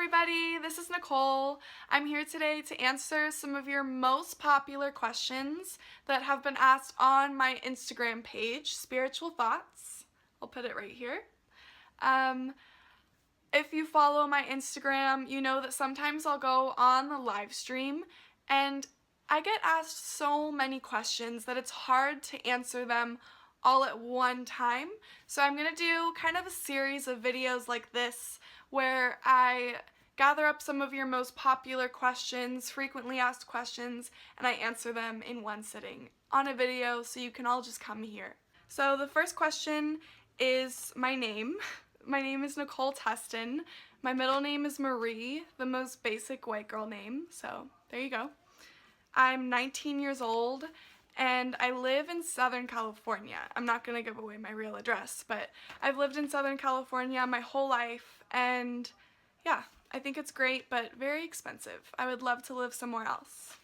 everybody, this is Nicole. I'm here today to answer some of your most popular questions that have been asked on my Instagram page, Spiritual Thoughts. I'll put it right here. If you follow my Instagram, you know that sometimes I'll go on the live stream and I get asked so many questions that it's hard to answer them all at one time. So I'm going to do kind of a series of videos like this where I gather up some of your most popular questions, frequently asked questions, and I answer them in one sitting on a video so you can all just come here. So the first question is my name. My name is Nicole Teston. My middle name is Marie, the most basic white girl name, so there you go. I'm 19 years old and I live in Southern California. I'm not going to give away my real address, but I've lived in Southern California my whole life, and yeah, I think it's great, but very expensive. I would love to live somewhere else.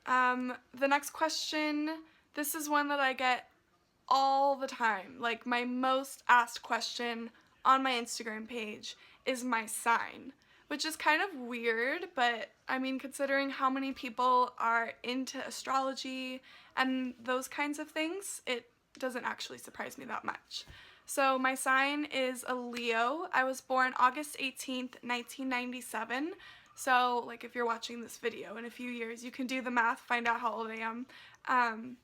The next question, this is one that I get all the time. Like, my most asked question on my Instagram page is my sign, which is kind of weird, but I mean, considering how many people are into astrology and those kinds of things, it doesn't actually surprise me that much. So my sign is a Leo. I was born August 18th, 1997. So like if you're watching this video in a few years, you can do the math, find out how old I am.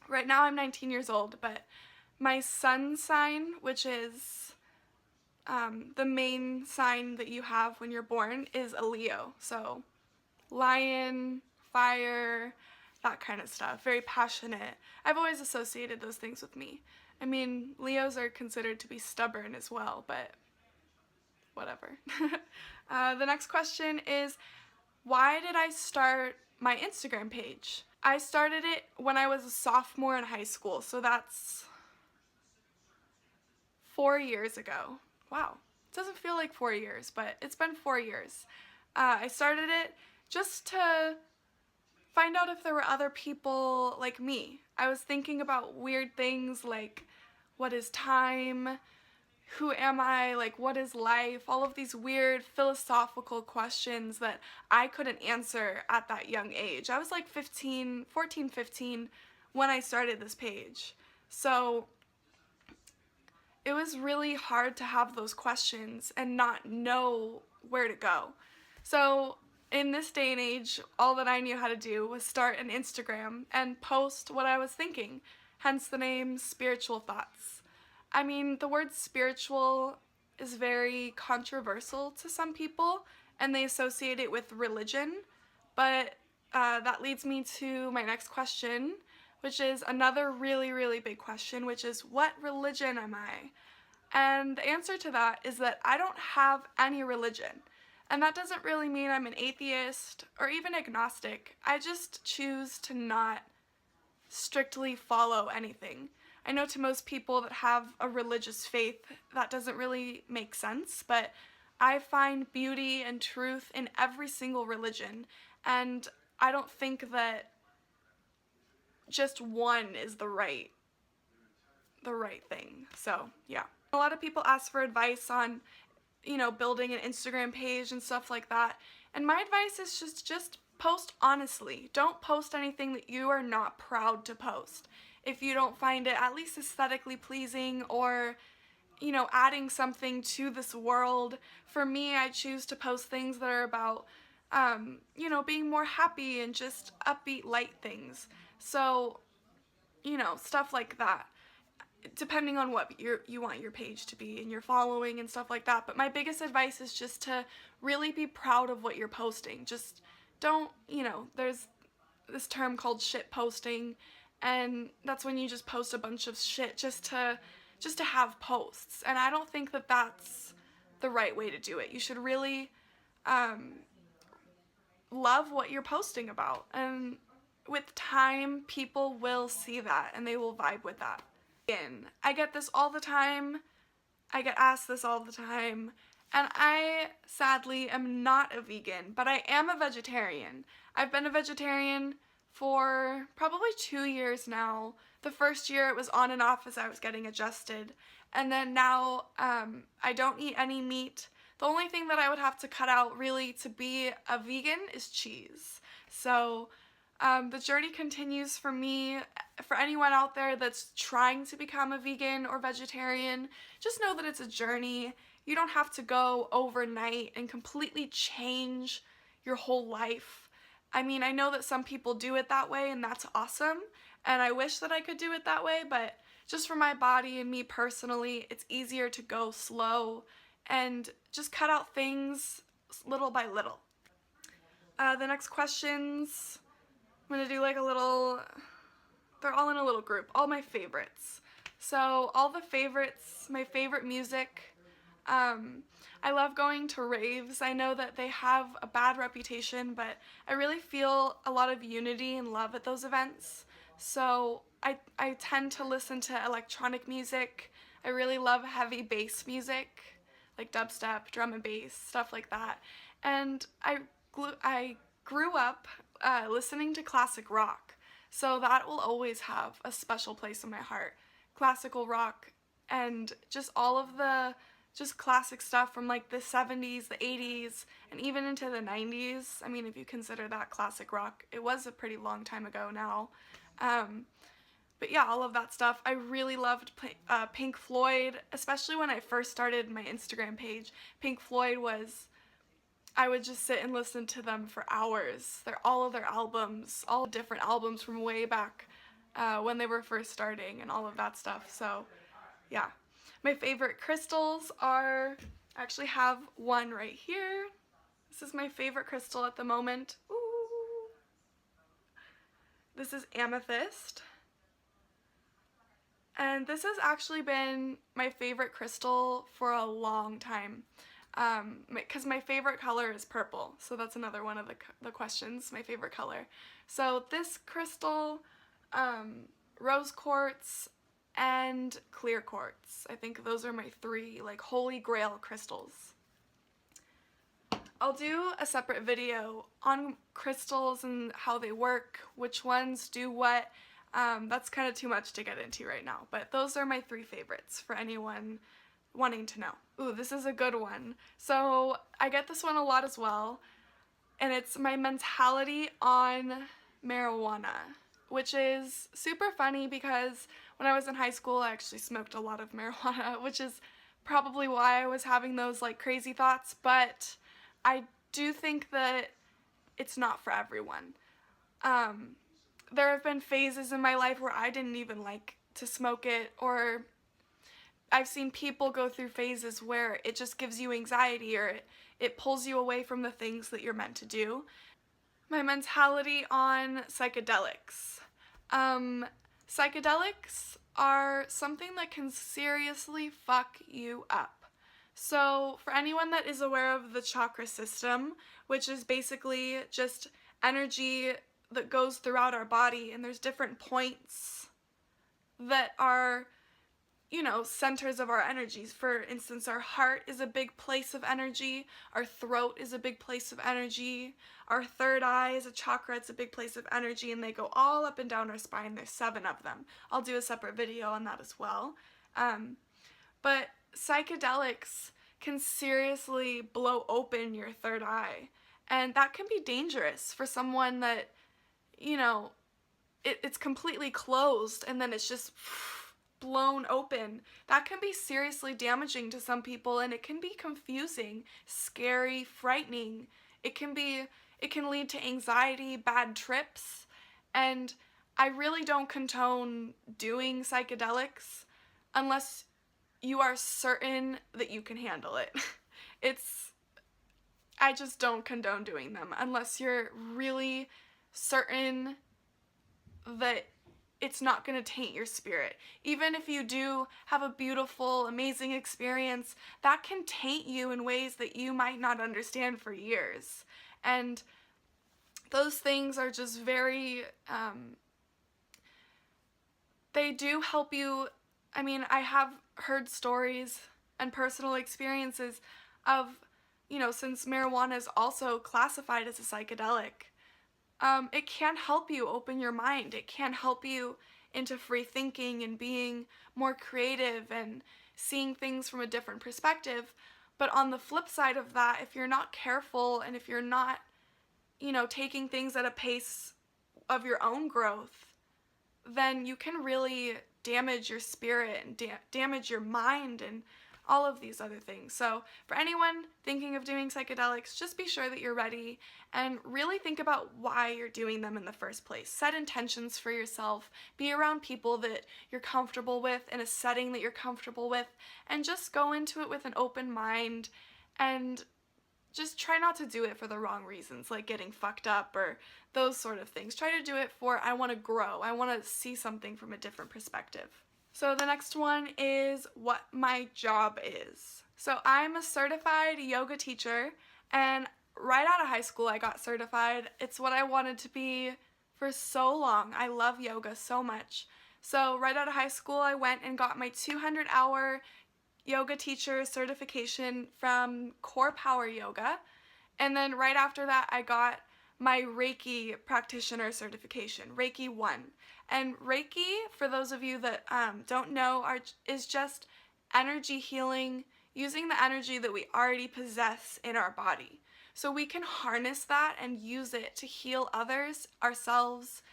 Right now I'm 19 years old, but my sun sign, which is the main sign that you have when you're born, is a Leo. So lion, fire, that kind of stuff. Very passionate. I've always associated those things with me. I mean, Leos are considered to be stubborn as well, but whatever. The next question is, why did I start my Instagram page? I started it when I was a sophomore in high school, so that's 4 years ago. Wow, it doesn't feel like 4 years, but it's been 4 years. I started it just to find out if there were other people like me. I was thinking about weird things like, what is time? Who am I? Like, what is life? All of these weird philosophical questions that I couldn't answer at that young age. I was like 14, 15 when I started this page. So it was really hard to have those questions and not know where to go. So in this day and age, all that I knew how to do was start an Instagram and post what I was thinking, hence the name Spiritual Thoughts. I mean, the word spiritual is very controversial to some people, and they associate it with religion, but that leads me to my next question, which is another really, really big question, which is, what religion am I? And the answer to that is that I don't have any religion. And that doesn't really mean I'm an atheist or even agnostic. I just choose to not strictly follow anything. I know to most people that have a religious faith, that doesn't really make sense, but I find beauty and truth in every single religion, and I don't think that just one is the right thing. So yeah. A lot of people ask for advice on, you know, building an Instagram page and stuff like that. And my advice is just post honestly. Don't post anything that you are not proud to post. If you don't find it at least aesthetically pleasing or, you know, adding something to this world. For me, I choose to post things that are about, you know, being more happy and just upbeat, light things. So, you know, stuff like that. Depending on what you want your page to be and your following and stuff like that. But my biggest advice is just to really be proud of what you're posting. Just don't, you know, there's this term called shit posting, and that's when you just post a bunch of shit just to have posts. And I don't think that that's the right way to do it. You should really love what you're posting about. And with time, people will see that and they will vibe with that. I get this all the time, I get asked this all the time, and I sadly am not a vegan, but I am a vegetarian. I've been a vegetarian for probably 2 years now. The first year it was on and off as I was getting adjusted, and then now I don't eat any meat. The only thing that I would have to cut out really to be a vegan is cheese. So the journey continues for me. For anyone out there that's trying to become a vegan or vegetarian, just know that it's a journey. You don't have to go overnight and completely change your whole life. I mean, I know that some people do it that way, and that's awesome, and I wish that I could do it that way, but just for my body and me personally, it's easier to go slow and just cut out things little by little. The next questions, I'm going to do like a little, they're all in a little group, all my favorites. So all the favorites, my favorite music, I love going to raves. I know that they have a bad reputation, but I really feel a lot of unity and love at those events. So I tend to listen to electronic music. I really love heavy bass music, like dubstep, drum and bass, stuff like that. And I grew up listening to classic rock, so that will always have a special place in my heart. Classical rock and just all of the just classic stuff from like the 70s, the 80s, and even into the 90s. I mean, if you consider that classic rock, it was a pretty long time ago now. But yeah, all of that stuff. I really loved Pink Floyd, especially when I first started my Instagram page. Pink Floyd was, I would just sit and listen to them for hours. All of their albums, all different albums from way back when they were first starting and all of that stuff. So yeah. My favorite crystals are, I actually have one right here. This is my favorite crystal at the moment. Ooh. This is amethyst. And this has actually been my favorite crystal for a long time. Because my favorite color is purple. So that's another one of the questions, my favorite color. So this crystal, rose quartz, and clear quartz. I think those are my three like holy grail crystals. I'll do a separate video on crystals and how they work, which ones do what. That's kind of too much to get into right now, but those are my three favorites for anyone wanting to know. Ooh, this is a good one. So I get this one a lot as well, and it's my mentality on marijuana, which is super funny because when I was in high school, I actually smoked a lot of marijuana, which is probably why I was having those like crazy thoughts, but I do think that it's not for everyone. There have been phases in my life where I didn't even like to smoke it, or I've seen people go through phases where it just gives you anxiety or it pulls you away from the things that you're meant to do. My mentality on psychedelics. Psychedelics are something that can seriously fuck you up. So for anyone that is aware of the chakra system, which is basically just energy that goes throughout our body, and there's different points that are, you know, centers of our energies. For instance, our heart is a big place of energy, our throat is a big place of energy, our third eye is a chakra, it's a big place of energy, and they go all up and down our spine. There's 7 of them. I'll do a separate video on that as well. But psychedelics can seriously blow open your third eye, and that can be dangerous for someone that, you know, it's completely closed and then it's just blown open. That can be seriously damaging to some people, and it can be confusing, scary, frightening. It can lead to anxiety, bad trips, and I really don't condone doing psychedelics unless you are certain that you can handle it. I just don't condone doing them unless you're really certain that it's not going to taint your spirit. Even if you do have a beautiful, amazing experience, that can taint you in ways that you might not understand for years. And those things are just very, they do help you. I mean, I have heard stories and personal experiences of, you know, since marijuana is also classified as a psychedelic, it can help you open your mind. It can help you into free thinking and being more creative and seeing things from a different perspective. But on the flip side of that, if you're not careful and if you're not, taking things at a pace of your own growth, then you can really damage your spirit and damage your mind and all of these other things. So for anyone thinking of doing psychedelics, just be sure that you're ready and really think about why you're doing them in the first place. Set intentions for yourself, be around people that you're comfortable with in a setting that you're comfortable with, and just go into it with an open mind and just try not to do it for the wrong reasons, like getting fucked up or those sort of things. Try to do it for, I want to grow. I want to see something from a different perspective. So the next one is what my job is. So I'm a certified yoga teacher, and right out of high school I got certified. It's what I wanted to be for so long. I love yoga so much. So right out of high school I went and got my 200-hour yoga teacher certification from Core Power Yoga, and then right after that I got my Reiki practitioner certification, Reiki 1. And Reiki, for those of you that don't know, is just energy healing, using the energy that we already possess in our body. So we can harness that and use it to heal others, ourselves,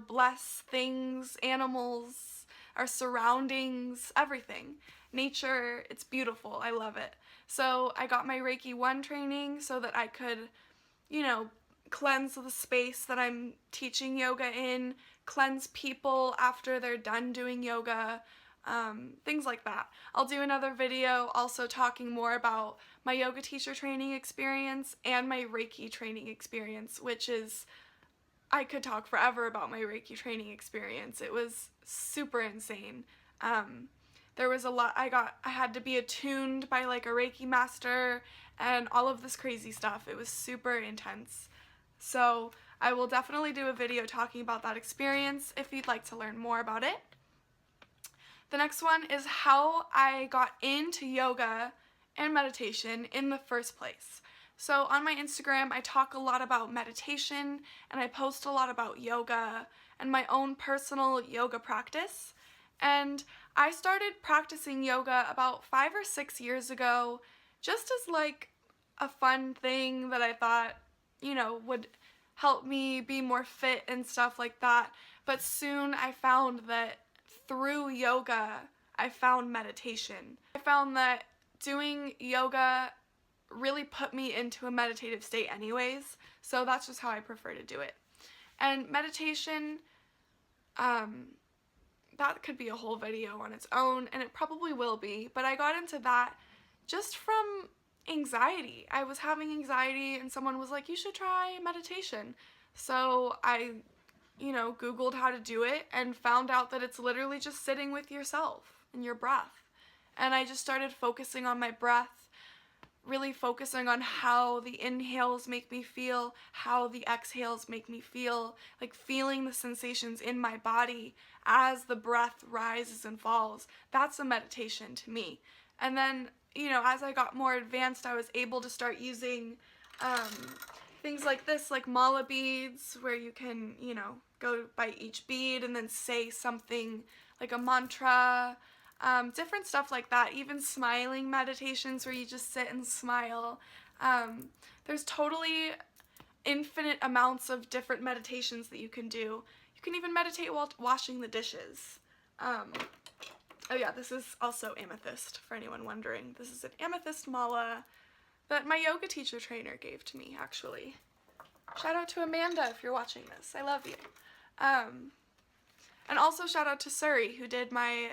bless things, animals, our surroundings, everything. Nature, it's beautiful. I love it. So I got my Reiki 1 training so that I could, cleanse the space that I'm teaching yoga in, cleanse people after they're done doing yoga, things like that. I'll do another video also talking more about my yoga teacher training experience and my Reiki training experience, which is, I could talk forever about my Reiki training experience. It was super insane. There was a lot, I had to be attuned by like a Reiki master and all of this crazy stuff. It was super intense. So I will definitely do a video talking about that experience if you'd like to learn more about it. The next one is how I got into yoga and meditation in the first place. So on my Instagram, I talk a lot about meditation and I post a lot about yoga and my own personal yoga practice. And I started practicing yoga about 5 or 6 years ago, just as like a fun thing that I thought, would help me be more fit and stuff like that. But soon I found that through yoga, I found meditation. I found that doing yoga really put me into a meditative state anyways, so that's just how I prefer to do it. And meditation, that could be a whole video on its own, and it probably will be, but I got into that just from anxiety. I was having anxiety and someone was like, you should try meditation. So I, Googled how to do it and found out that it's literally just sitting with yourself and your breath. And I just started focusing on my breath, really focusing on how the inhales make me feel, how the exhales make me feel, like feeling the sensations in my body as the breath rises and falls. That's a meditation to me. And then, as I got more advanced, I was able to start using things like this, like mala beads, where you can, go by each bead and then say something like a mantra, different stuff like that, even smiling meditations where you just sit and smile. There's totally infinite amounts of different meditations that you can do. You can even meditate while washing the dishes. Oh yeah, this is also amethyst, for anyone wondering. This is an amethyst mala that my yoga teacher trainer gave to me, actually. Shout out to Amanda if you're watching this. I love you. And also shout out to Suri, who did my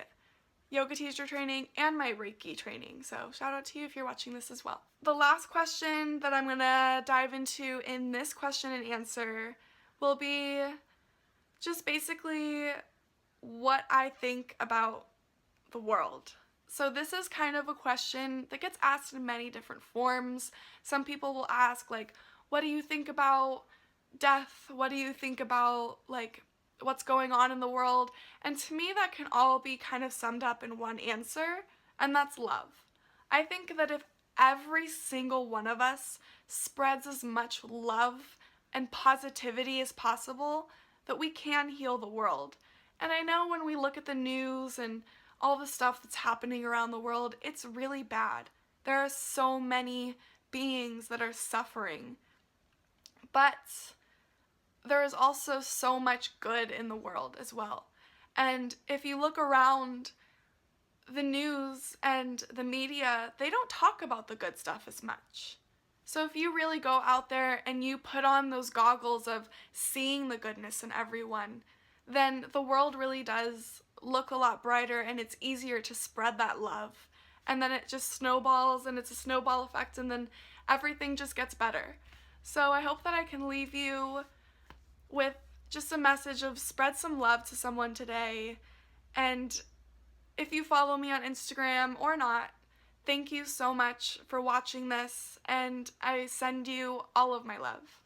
yoga teacher training and my Reiki training. So shout out to you if you're watching this as well. The last question that I'm gonna dive into in this question and answer will be just basically what I think about the world. So this is kind of a question that gets asked in many different forms. Some people will ask, like, what do you think about death? What do you think about, like, what's going on in the world? And to me, that can all be kind of summed up in one answer, and that's love. I think that if every single one of us spreads as much love and positivity as possible, that we can heal the world. And I know when we look at the news and all the stuff that's happening around the world, it's really bad. There are so many beings that are suffering. But there is also so much good in the world as well. And if you look around the news and the media, they don't talk about the good stuff as much. So if you really go out there and you put on those goggles of seeing the goodness in everyone, then the world really does look a lot brighter, and it's easier to spread that love. And then it just snowballs, and it's a snowball effect, and then everything just gets better. So I hope that I can leave you with just a message of spread some love to someone today. And if you follow me on Instagram or not, thank you so much for watching this, and I send you all of my love.